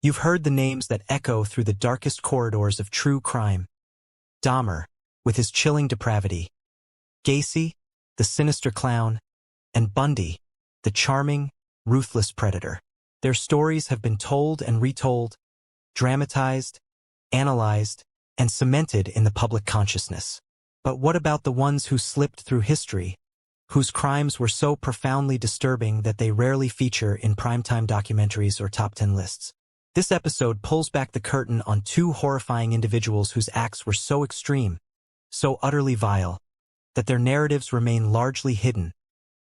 You've heard the names that echo through the darkest corridors of true crime. Dahmer, with his chilling depravity. Gacy, the sinister clown. And Bundy, the charming, ruthless predator. Their stories have been told and retold, dramatized, analyzed, and cemented in the public consciousness. But what about the ones who slipped through history, whose crimes were so profoundly disturbing that they rarely feature in primetime documentaries or top 10 lists? This episode pulls back the curtain on two horrifying individuals whose acts were so extreme, so utterly vile, that their narratives remain largely hidden,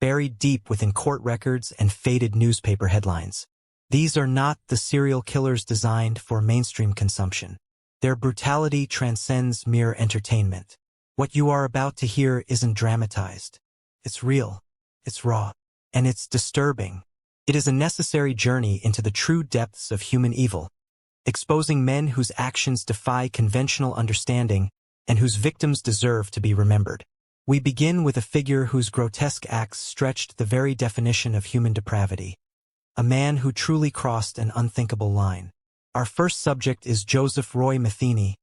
buried deep within court records and faded newspaper headlines. These are not the serial killers designed for mainstream consumption. Their brutality transcends mere entertainment. What you are about to hear isn't dramatized. It's real, it's raw, and it's disturbing. It is a necessary journey into the true depths of human evil, exposing men whose actions defy conventional understanding and whose victims deserve to be remembered. We begin with a figure whose grotesque acts stretched the very definition of human depravity, a man who truly crossed an unthinkable line. Our first subject is Joseph Roy Metheny,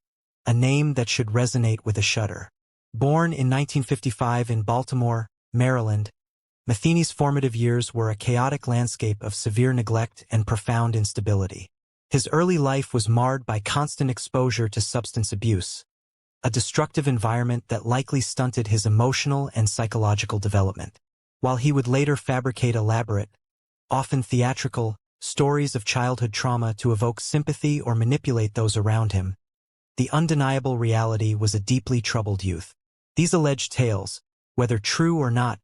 a name that should resonate with a shudder. Born in 1955 in Baltimore, Maryland, Metheny's formative years were a chaotic landscape of severe neglect and profound instability. His early life was marred by constant exposure to substance abuse, a destructive environment that likely stunted his emotional and psychological development. While he would later fabricate elaborate, often theatrical, stories of childhood trauma to evoke sympathy or manipulate those around him, the undeniable reality was a deeply troubled youth. These alleged tales, whether true or not,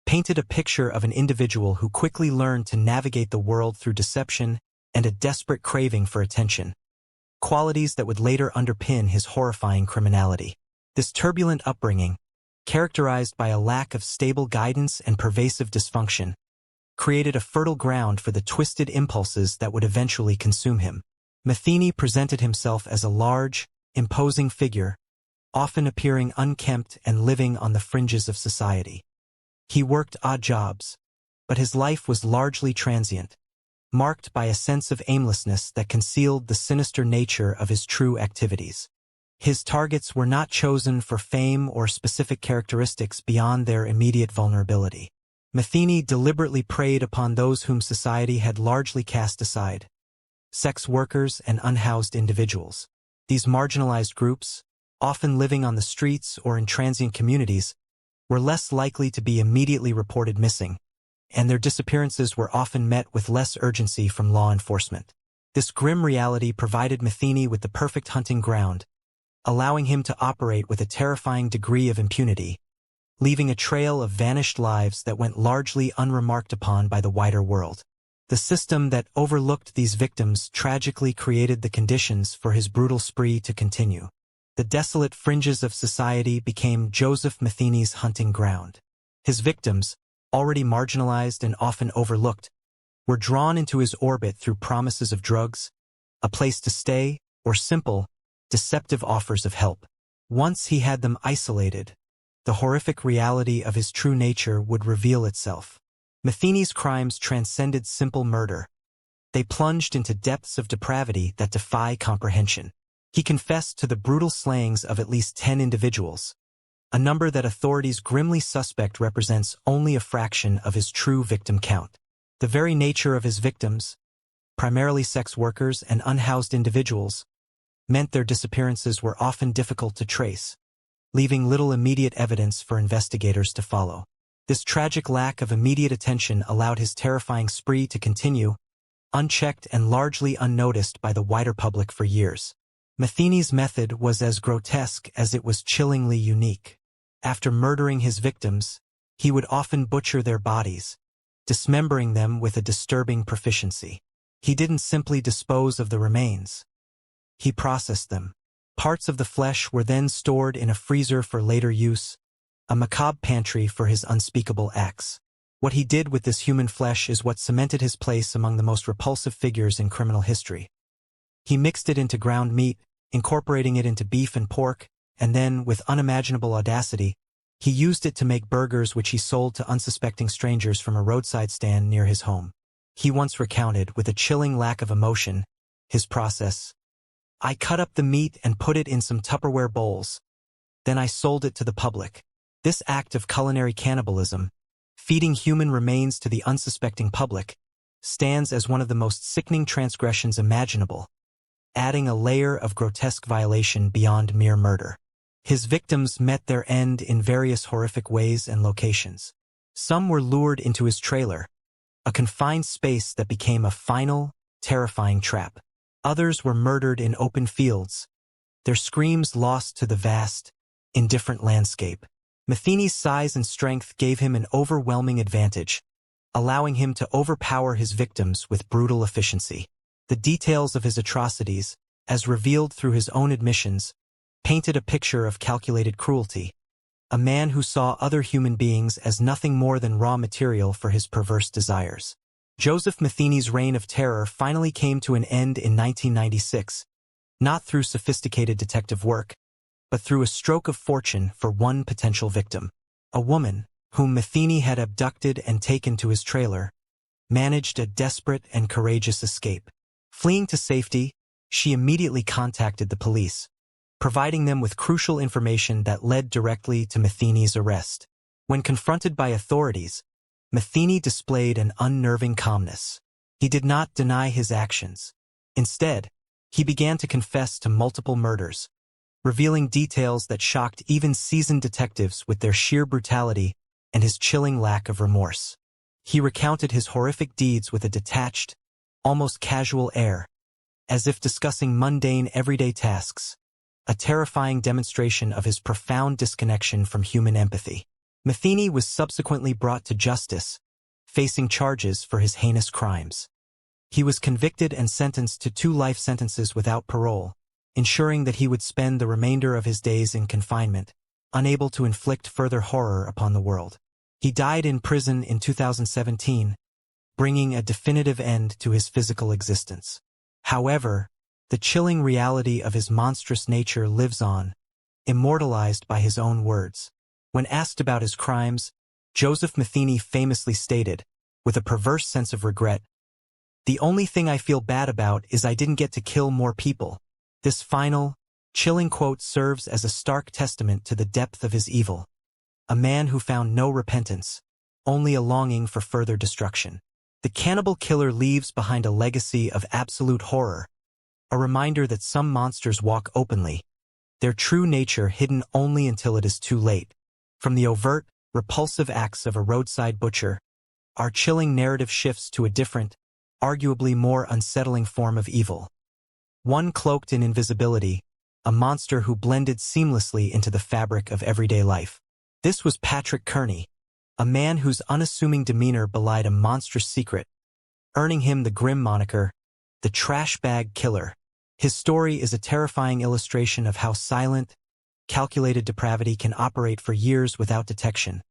painted a picture of an individual who quickly learned to navigate the world through deception and a desperate craving for attention, qualities that would later underpin his horrifying criminality. This turbulent upbringing, characterized by a lack of stable guidance and pervasive dysfunction, created a fertile ground for the twisted impulses that would eventually consume him. Metheny presented himself as a large, imposing figure, often appearing unkempt and living on the fringes of society. He worked odd jobs, but his life was largely transient, marked by a sense of aimlessness that concealed the sinister nature of his true activities. His targets were not chosen for fame or specific characteristics beyond their immediate vulnerability. Metheny deliberately preyed upon those whom society had largely cast aside: sex workers and unhoused individuals. These marginalized groups, often living on the streets or in transient communities, were less likely to be immediately reported missing, and their disappearances were often met with less urgency from law enforcement. This grim reality provided Metheny with the perfect hunting ground, allowing him to operate with a terrifying degree of impunity, leaving a trail of vanished lives that went largely unremarked upon by the wider world. The system that overlooked these victims tragically created the conditions for his brutal spree to continue. The desolate fringes of society became Joseph Metheny's hunting ground. His victims, already marginalized and often overlooked, were drawn into his orbit through promises of drugs, a place to stay, or simple, deceptive offers of help. Once he had them isolated, the horrific reality of his true nature would reveal itself. Metheny's crimes transcended simple murder. They plunged into depths of depravity that defy comprehension. He confessed to the brutal slayings of at least 10 individuals, a number that authorities grimly suspect represents only a fraction of his true victim count. The very nature of his victims, primarily sex workers and unhoused individuals, meant their disappearances were often difficult to trace, leaving little immediate evidence for investigators to follow. This tragic lack of immediate attention allowed his terrifying spree to continue, unchecked and largely unnoticed by the wider public for years. Metheny's method was as grotesque as it was chillingly unique. After murdering his victims, he would often butcher their bodies, dismembering them with a disturbing proficiency. He didn't simply dispose of the remains. He processed them. Parts of the flesh were then stored in a freezer for later use, a macabre pantry for his unspeakable acts. What he did with this human flesh is what cemented his place among the most repulsive figures in criminal history. He mixed it into ground meat, incorporating it into beef and pork, and then, with unimaginable audacity, he used it to make burgers which he sold to unsuspecting strangers from a roadside stand near his home. He once recounted, with a chilling lack of emotion, His process: I cut up the meat and put it in some Tupperware bowls. Then I sold it to the public. This act of culinary cannibalism, feeding human remains to the unsuspecting public, stands as one of the most sickening transgressions imaginable, adding a layer of grotesque violation beyond mere murder. His victims met their end in various horrific ways and locations. Some were lured into his trailer, a confined space that became a final, terrifying trap. Others were murdered in open fields, their screams lost to the vast, indifferent landscape. Metheny's size and strength gave him an overwhelming advantage, allowing him to overpower his victims with brutal efficiency. The details of his atrocities, as revealed through his own admissions, painted a picture of calculated cruelty, a man who saw other human beings as nothing more than raw material for his perverse desires. Joseph Metheny's reign of terror finally came to an end in 1996, not through sophisticated detective work, but through a stroke of fortune for one potential victim. A woman, whom Metheny had abducted and taken to his trailer, managed a desperate and courageous escape. Fleeing to safety, she immediately contacted the police, providing them with crucial information that led directly to Metheny's arrest. When confronted by authorities, Metheny displayed an unnerving calmness. He did not deny his actions. Instead, he began to confess to multiple murders, revealing details that shocked even seasoned detectives with their sheer brutality and his chilling lack of remorse. He recounted his horrific deeds with a detached, almost casual air, as if discussing mundane everyday tasks, a terrifying demonstration of his profound disconnection from human empathy. Metheny was subsequently brought to justice, facing charges for his heinous crimes. He was convicted and sentenced to 2 life sentences without parole, ensuring that he would spend the remainder of his days in confinement, unable to inflict further horror upon the world. He died in prison in 2017, bringing a definitive end to his physical existence. However, the chilling reality of his monstrous nature lives on, immortalized by his own words. When asked about his crimes, Joseph Metheny famously stated, with a perverse sense of regret, "The only thing I feel bad about is I didn't get to kill more people." This final, chilling quote serves as a stark testament to the depth of his evil. A man who found no repentance, only a longing for further destruction. The Cannibal Killer leaves behind a legacy of absolute horror, a reminder that some monsters walk openly, their true nature hidden only until it is too late. From the overt, repulsive acts of a roadside butcher, our chilling narrative shifts to a different, arguably more unsettling form of evil. One cloaked in invisibility, a monster who blended seamlessly into the fabric of everyday life. This was Patrick Kearney, a man whose unassuming demeanor belied a monstrous secret, earning him the grim moniker, the Trash Bag Killer. His story is a terrifying illustration of how silent, calculated depravity can operate for years without detection,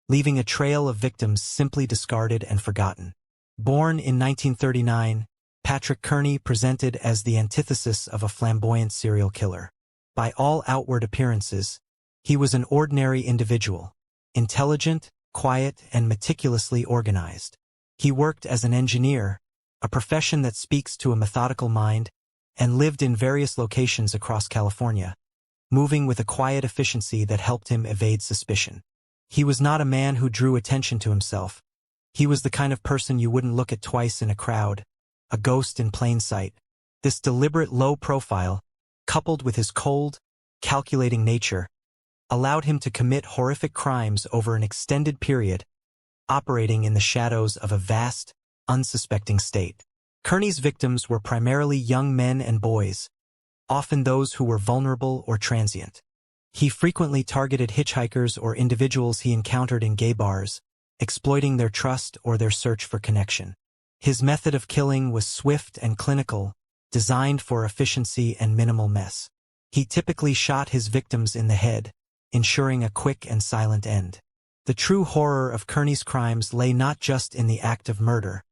leaving a trail of victims simply discarded and forgotten. Born in 1939, Patrick Kearney presented as the antithesis of a flamboyant serial killer. By all outward appearances, he was an ordinary individual, intelligent, quiet, and meticulously organized. He worked as an engineer, a profession that speaks to a methodical mind, and lived in various locations across California, moving with a quiet efficiency that helped him evade suspicion. He was not a man who drew attention to himself. He was the kind of person you wouldn't look at twice in a crowd, a ghost in plain sight. This deliberate low profile, coupled with his cold, calculating nature, allowed him to commit horrific crimes over an extended period, operating in the shadows of a vast, unsuspecting state. Kearney's victims were primarily young men and boys, often those who were vulnerable or transient. He frequently targeted hitchhikers or individuals he encountered in gay bars, exploiting their trust or their search for connection. His method of killing was swift and clinical, designed for efficiency and minimal mess. He typically shot his victims in the head, ensuring a quick and silent end. The true horror of Kearney's crimes lay not just in the act of murder,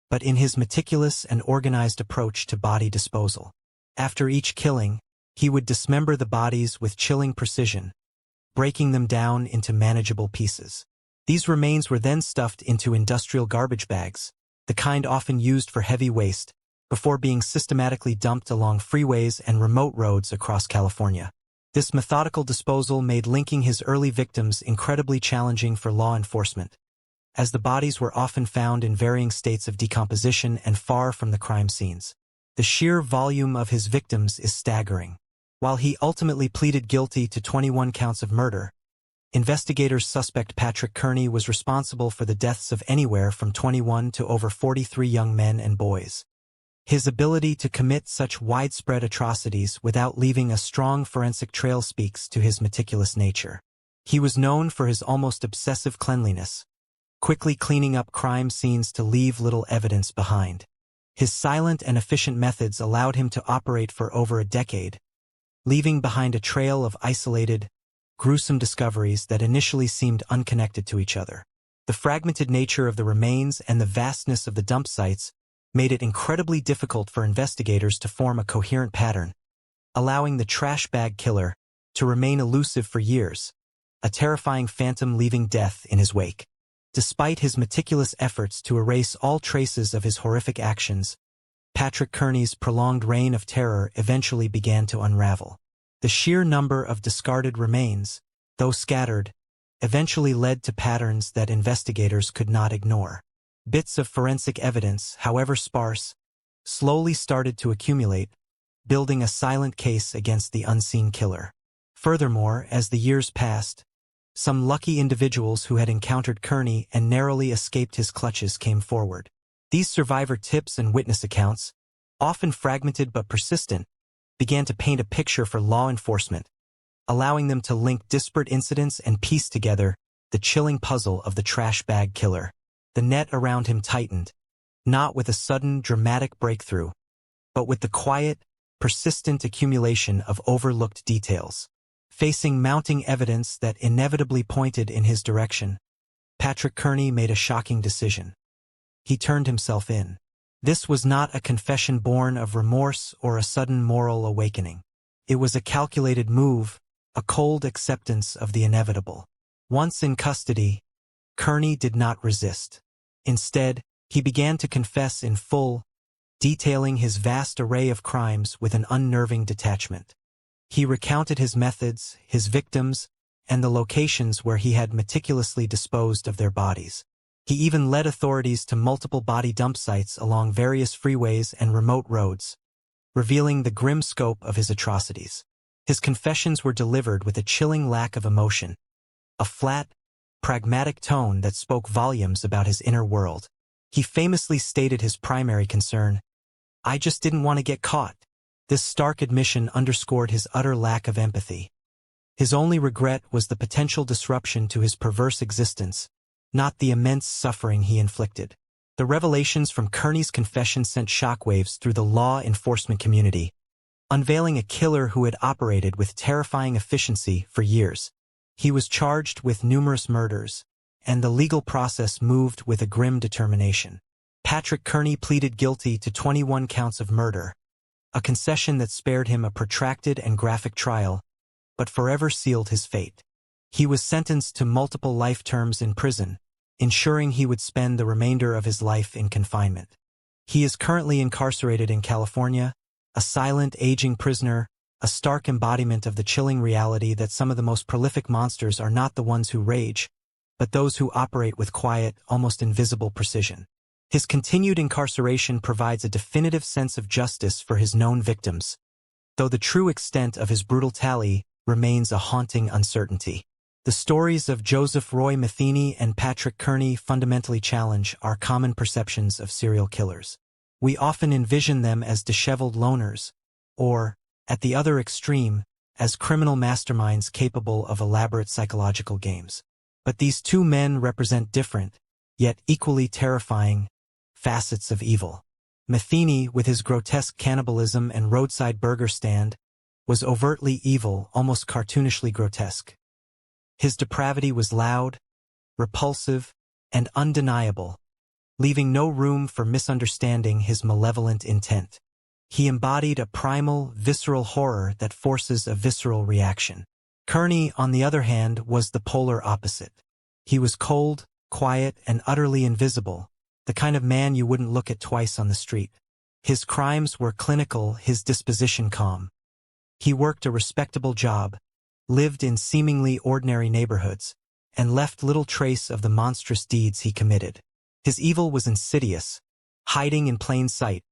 but in his meticulous and organized approach to body disposal. After each killing, he would dismember the bodies with chilling precision, breaking them down into manageable pieces. These remains were then stuffed into industrial garbage bags, the kind often used for heavy waste, before being systematically dumped along freeways and remote roads across California. This methodical disposal made linking his early victims incredibly challenging for law enforcement, as the bodies were often found in varying states of decomposition and far from the crime scenes. The sheer volume of his victims is staggering. While he ultimately pleaded guilty to 21 counts of murder, investigators suspect Patrick Kearney was responsible for the deaths of anywhere from 21 to over 43 young men and boys. His ability to commit such widespread atrocities without leaving a strong forensic trail speaks to his meticulous nature. He was known for his almost obsessive cleanliness, quickly cleaning up crime scenes to leave little evidence behind. His silent and efficient methods allowed him to operate for over a decade, leaving behind a trail of isolated, gruesome discoveries that initially seemed unconnected to each other. The fragmented nature of the remains and the vastness of the dump sites made it incredibly difficult for investigators to form a coherent pattern, allowing the trash bag killer to remain elusive for years, a terrifying phantom leaving death in his wake. Despite his meticulous efforts to erase all traces of his horrific actions, Patrick Kearney's prolonged reign of terror eventually began to unravel. The sheer number of discarded remains, though scattered, eventually led to patterns that investigators could not ignore. Bits of forensic evidence, however sparse, slowly started to accumulate, building a silent case against the unseen killer. Furthermore, as the years passed, some lucky individuals who had encountered Kearney and narrowly escaped his clutches came forward. These survivor tips and witness accounts, often fragmented but persistent, began to paint a picture for law enforcement, allowing them to link disparate incidents and piece together the chilling puzzle of the trash bag killer. The net around him tightened, not with a sudden, dramatic breakthrough, but with the quiet, persistent accumulation of overlooked details. Facing mounting evidence that inevitably pointed in his direction, Patrick Kearney made a shocking decision. He turned himself in. This was not a confession born of remorse or a sudden moral awakening. It was a calculated move, a cold acceptance of the inevitable. Once in custody, Kearney did not resist. Instead, he began to confess in full, detailing his vast array of crimes with an unnerving detachment. He recounted his methods, his victims, and the locations where he had meticulously disposed of their bodies. He even led authorities to multiple body dump sites along various freeways and remote roads, revealing the grim scope of his atrocities. His confessions were delivered with a chilling lack of emotion, a flat, pragmatic tone that spoke volumes about his inner world. He famously stated his primary concern: "I just didn't want to get caught." This stark admission underscored his utter lack of empathy. His only regret was the potential disruption to his perverse existence, not the immense suffering he inflicted. The revelations from Kearney's confession sent shockwaves through the law enforcement community, unveiling a killer who had operated with terrifying efficiency for years. He was charged with numerous murders, and the legal process moved with a grim determination. Patrick Kearney pleaded guilty to 21 counts of murder, a concession that spared him a protracted and graphic trial, but forever sealed his fate. He was sentenced to multiple life terms in prison, ensuring he would spend the remainder of his life in confinement. He is currently incarcerated in California, a silent, aging prisoner, a stark embodiment of the chilling reality that some of the most prolific monsters are not the ones who rage, but those who operate with quiet, almost invisible precision. His continued incarceration provides a definitive sense of justice for his known victims, though the true extent of his brutal tally remains a haunting uncertainty. The stories of Joseph Roy Metheny and Patrick Kearney fundamentally challenge our common perceptions of serial killers. We often envision them as disheveled loners, or, at the other extreme, as criminal masterminds capable of elaborate psychological games. But these two men represent different, yet equally terrifying, facets of evil. Metheny, with his grotesque cannibalism and roadside burger stand, was overtly evil, almost cartoonishly grotesque. His depravity was loud, repulsive, and undeniable, leaving no room for misunderstanding his malevolent intent. He embodied a primal, visceral horror that forces a visceral reaction. Kearney, on the other hand, was the polar opposite. He was cold, quiet, and utterly invisible, the kind of man you wouldn't look at twice on the street. His crimes were clinical, his disposition calm. He worked a respectable job, lived in seemingly ordinary neighborhoods, and left little trace of the monstrous deeds he committed. His evil was insidious, hiding in plain sight,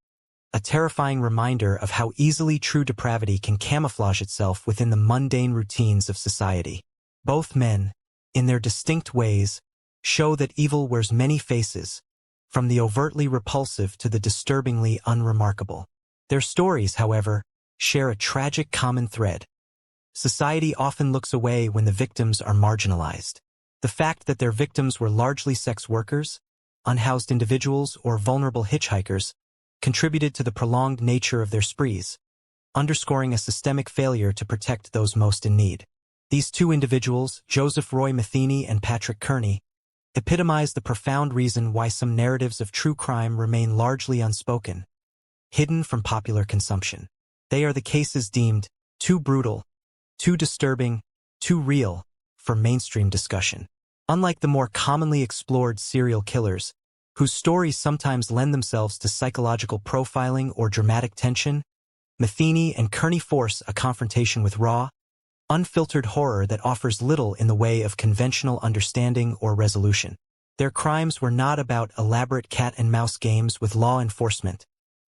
a terrifying reminder of how easily true depravity can camouflage itself within the mundane routines of society. Both men, in their distinct ways, show that evil wears many faces, from the overtly repulsive to the disturbingly unremarkable. Their stories, however, share a tragic common thread. Society often looks away when the victims are marginalized. The fact that their victims were largely sex workers, unhoused individuals, or vulnerable hitchhikers contributed to the prolonged nature of their sprees, underscoring a systemic failure to protect those most in need. These two individuals, Joseph Roy Metheny and Patrick Kearney, epitomize the profound reason why some narratives of true crime remain largely unspoken, hidden from popular consumption. They are the cases deemed too brutal, too disturbing, too real for mainstream discussion. Unlike the more commonly explored serial killers, whose stories sometimes lend themselves to psychological profiling or dramatic tension, Metheny and Kearney force a confrontation with raw, unfiltered horror that offers little in the way of conventional understanding or resolution. Their crimes were not about elaborate cat-and-mouse games with law enforcement,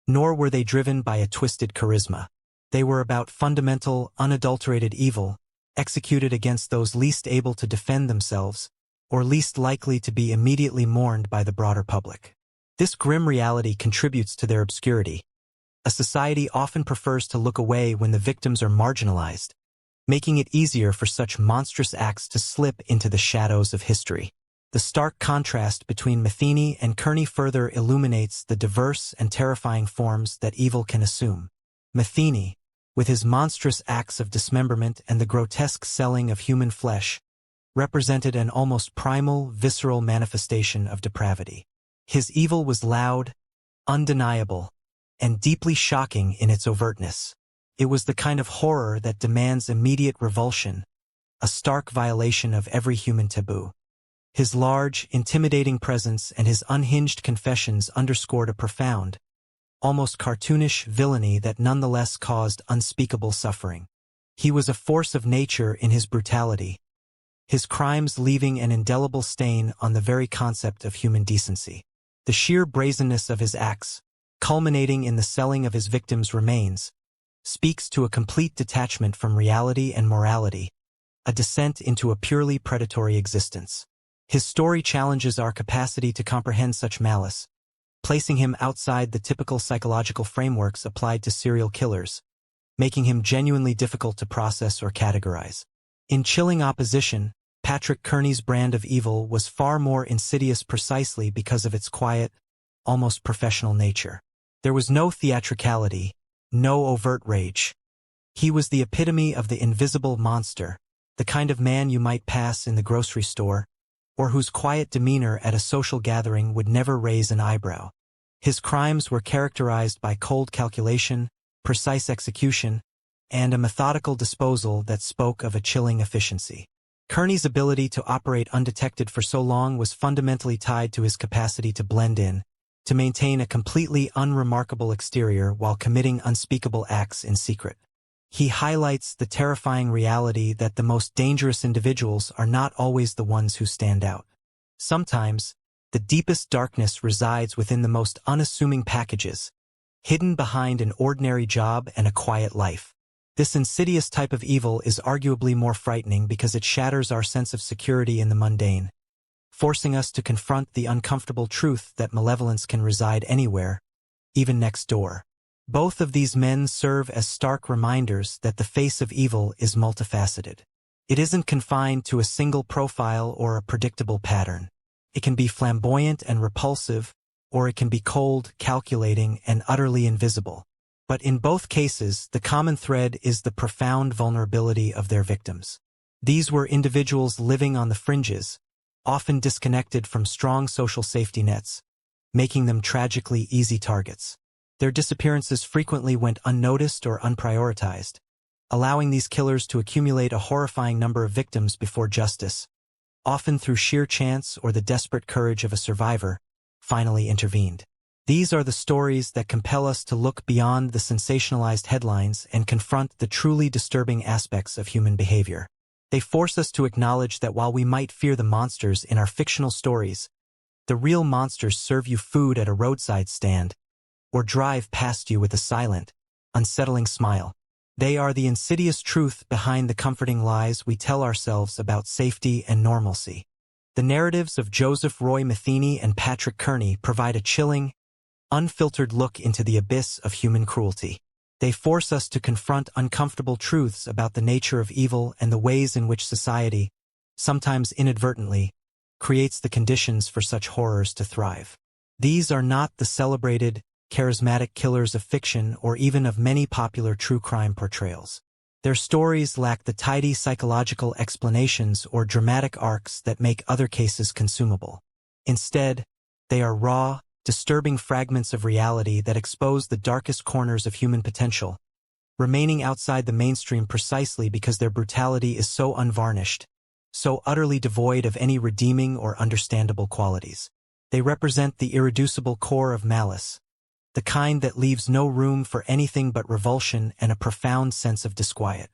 nor were they driven by a twisted charisma. They were about fundamental, unadulterated evil, executed against those least able to defend themselves, or least likely to be immediately mourned by the broader public. This grim reality contributes to their obscurity. A society often prefers to look away when the victims are marginalized, making it easier for such monstrous acts to slip into the shadows of history. The stark contrast between Metheny and Kearney further illuminates the diverse and terrifying forms that evil can assume. Metheny, with his monstrous acts of dismemberment and the grotesque selling of human flesh, represented an almost primal, visceral manifestation of depravity. His evil was loud, undeniable, and deeply shocking in its overtness. It was the kind of horror that demands immediate revulsion, a stark violation of every human taboo. His large, intimidating presence and his unhinged confessions underscored a profound, almost cartoonish villainy that nonetheless caused unspeakable suffering. He was a force of nature in his brutality, his crimes leaving an indelible stain on the very concept of human decency. The sheer brazenness of his acts, culminating in the selling of his victims' remains, speaks to a complete detachment from reality and morality, a descent into a purely predatory existence. His story challenges our capacity to comprehend such malice, placing him outside the typical psychological frameworks applied to serial killers, making him genuinely difficult to process or categorize. In chilling opposition, Patrick Kearney's brand of evil was far more insidious precisely because of its quiet, almost professional nature. There was no theatricality, no overt rage. He was the epitome of the invisible monster, the kind of man you might pass in the grocery store, or whose quiet demeanor at a social gathering would never raise an eyebrow. His crimes were characterized by cold calculation, precise execution, and a methodical disposal that spoke of a chilling efficiency. Kearney's ability to operate undetected for so long was fundamentally tied to his capacity to blend in, to maintain a completely unremarkable exterior while committing unspeakable acts in secret. He highlights the terrifying reality that the most dangerous individuals are not always the ones who stand out. Sometimes, the deepest darkness resides within the most unassuming packages, hidden behind an ordinary job and a quiet life. This insidious type of evil is arguably more frightening because it shatters our sense of security in the mundane, forcing us to confront the uncomfortable truth that malevolence can reside anywhere, even next door. Both of these men serve as stark reminders that the face of evil is multifaceted. It isn't confined to a single profile or a predictable pattern. It can be flamboyant and repulsive, or it can be cold, calculating, and utterly invisible. But in both cases, the common thread is the profound vulnerability of their victims. These were individuals living on the fringes, often disconnected from strong social safety nets, making them tragically easy targets. Their disappearances frequently went unnoticed or unprioritized, allowing these killers to accumulate a horrifying number of victims before justice, often through sheer chance or the desperate courage of a survivor, finally intervened. These are the stories that compel us to look beyond the sensationalized headlines and confront the truly disturbing aspects of human behavior. They force us to acknowledge that while we might fear the monsters in our fictional stories, the real monsters serve you food at a roadside stand or drive past you with a silent, unsettling smile. They are the insidious truth behind the comforting lies we tell ourselves about safety and normalcy. The narratives of Joseph Roy Metheny and Patrick Kearney provide a chilling, unfiltered look into the abyss of human cruelty. They force us to confront uncomfortable truths about the nature of evil and the ways in which society, sometimes inadvertently, creates the conditions for such horrors to thrive. These are not the celebrated, charismatic killers of fiction or even of many popular true crime portrayals. Their stories lack the tidy psychological explanations or dramatic arcs that make other cases consumable. Instead, they are raw, disturbing fragments of reality that expose the darkest corners of human potential, remaining outside the mainstream precisely because their brutality is so unvarnished, so utterly devoid of any redeeming or understandable qualities. They represent the irreducible core of malice, the kind that leaves no room for anything but revulsion and a profound sense of disquiet.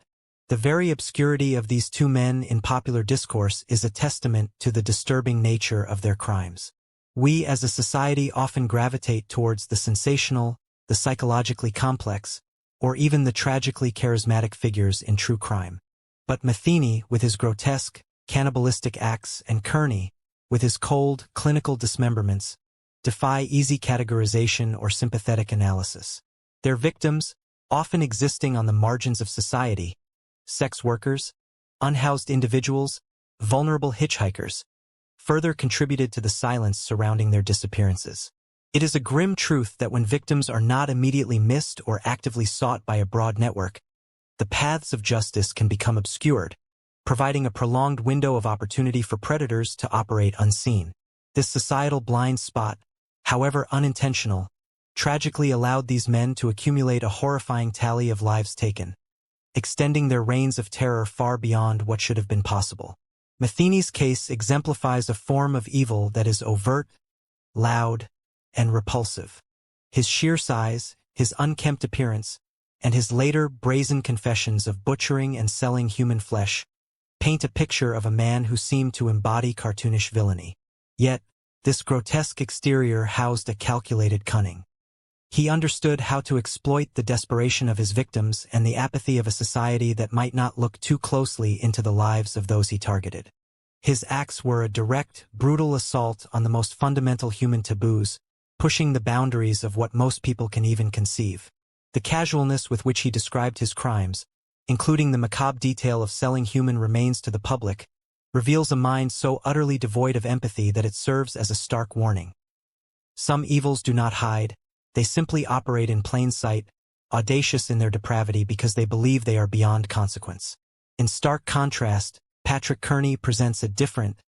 The very obscurity of these two men in popular discourse is a testament to the disturbing nature of their crimes. We as a society often gravitate towards the sensational, the psychologically complex, or even the tragically charismatic figures in true crime. But Metheny, with his grotesque, cannibalistic acts, and Kearney, with his cold, clinical dismemberments, defy easy categorization or sympathetic analysis. Their victims, often existing on the margins of society, sex workers, unhoused individuals, vulnerable hitchhikers, further contributed to the silence surrounding their disappearances. It is a grim truth that when victims are not immediately missed or actively sought by a broad network, the paths of justice can become obscured, providing a prolonged window of opportunity for predators to operate unseen. This societal blind spot, however unintentional, tragically allowed these men to accumulate a horrifying tally of lives taken, extending their reigns of terror far beyond what should have been possible. Metheny's case exemplifies a form of evil that is overt, loud, and repulsive. His sheer size, his unkempt appearance, and his later brazen confessions of butchering and selling human flesh paint a picture of a man who seemed to embody cartoonish villainy. Yet, this grotesque exterior housed a calculated cunning. He understood how to exploit the desperation of his victims and the apathy of a society that might not look too closely into the lives of those he targeted. His acts were a direct, brutal assault on the most fundamental human taboos, pushing the boundaries of what most people can even conceive. The casualness with which he described his crimes, including the macabre detail of selling human remains to the public, reveals a mind so utterly devoid of empathy that it serves as a stark warning. Some evils do not hide. They simply operate in plain sight, audacious in their depravity because they believe they are beyond consequence. In stark contrast, Patrick Kearney presents a different,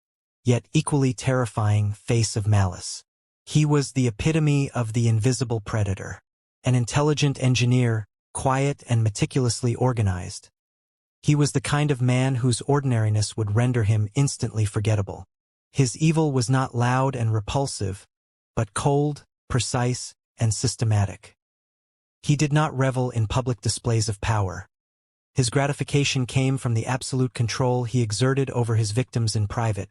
yet equally terrifying face of malice. He was the epitome of the invisible predator, an intelligent engineer, quiet and meticulously organized. He was the kind of man whose ordinariness would render him instantly forgettable. His evil was not loud and repulsive, but cold, precise, and systematic. He did not revel in public displays of power. His gratification came from the absolute control he exerted over his victims in private,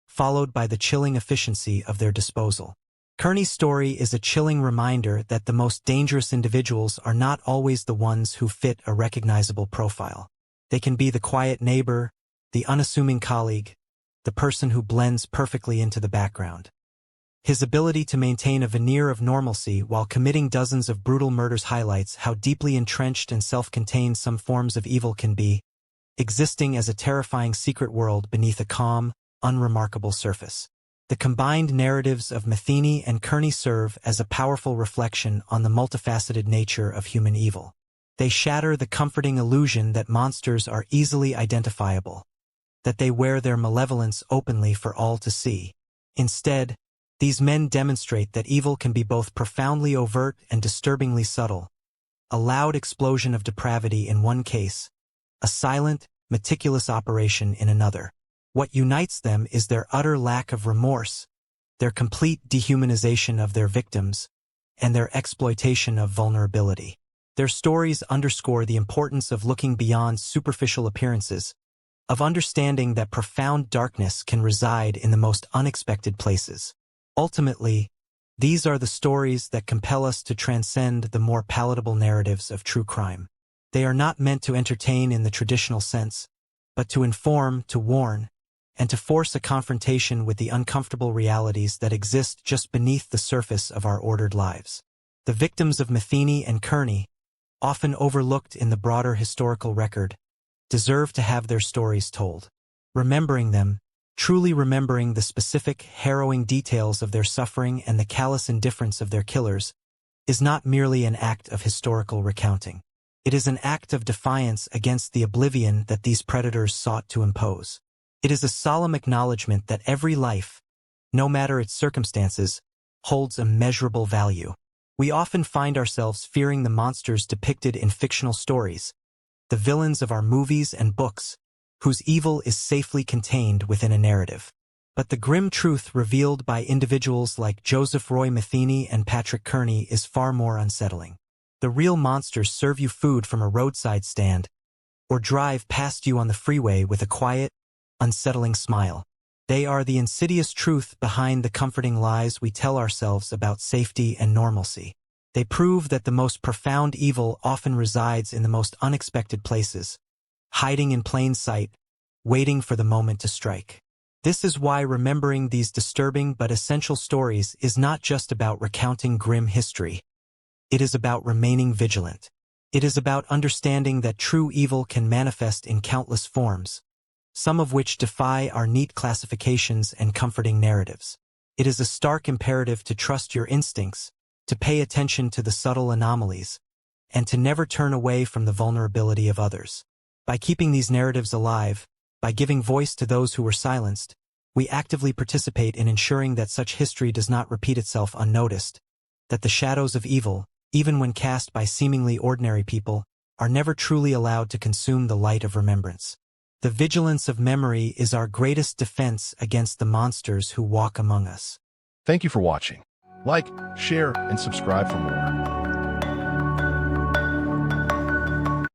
followed by the chilling efficiency of their disposal. Kearney's story is a chilling reminder that the most dangerous individuals are not always the ones who fit a recognizable profile. They can be the quiet neighbor, the unassuming colleague, the person who blends perfectly into the background. His ability to maintain a veneer of normalcy while committing dozens of brutal murders highlights how deeply entrenched and self-contained some forms of evil can be, existing as a terrifying secret world beneath a calm, unremarkable surface. The combined narratives of Metheny and Kearney serve as a powerful reflection on the multifaceted nature of human evil. They shatter the comforting illusion that monsters are easily identifiable, that they wear their malevolence openly for all to see. Instead, these men demonstrate that evil can be both profoundly overt and disturbingly subtle, a loud explosion of depravity in one case, a silent, meticulous operation in another. What unites them is their utter lack of remorse, their complete dehumanization of their victims, and their exploitation of vulnerability. Their stories underscore the importance of looking beyond superficial appearances, of understanding that profound darkness can reside in the most unexpected places. Ultimately, these are the stories that compel us to transcend the more palatable narratives of true crime. They are not meant to entertain in the traditional sense, but to inform, to warn, and to force a confrontation with the uncomfortable realities that exist just beneath the surface of our ordered lives. The victims of Metheny and Kearney, often overlooked in the broader historical record, deserve to have their stories told. Remembering them, truly remembering the specific, harrowing details of their suffering and the callous indifference of their killers, is not merely an act of historical recounting. It is an act of defiance against the oblivion that these predators sought to impose. It is a solemn acknowledgement that every life, no matter its circumstances, holds immeasurable value. We often find ourselves fearing the monsters depicted in fictional stories, the villains of our movies and books, whose evil is safely contained within a narrative. But the grim truth revealed by individuals like Joseph Roy Metheny and Patrick Kearney is far more unsettling. The real monsters serve you food from a roadside stand, or drive past you on the freeway with a quiet, unsettling smile. They are the insidious truth behind the comforting lies we tell ourselves about safety and normalcy. They prove that the most profound evil often resides in the most unexpected places, hiding in plain sight, waiting for the moment to strike. This is why remembering these disturbing but essential stories is not just about recounting grim history. It is about remaining vigilant. It is about understanding that true evil can manifest in countless forms, some of which defy our neat classifications and comforting narratives. It is a stark imperative to trust your instincts, to pay attention to the subtle anomalies, and to never turn away from the vulnerability of others. By keeping these narratives alive, by giving voice to those who were silenced, we actively participate in ensuring that such history does not repeat itself unnoticed, that the shadows of evil, even when cast by seemingly ordinary people, are never truly allowed to consume the light of remembrance. The vigilance of memory is our greatest defense against the monsters who walk among us. Thank you for watching. Like, share, and subscribe for more.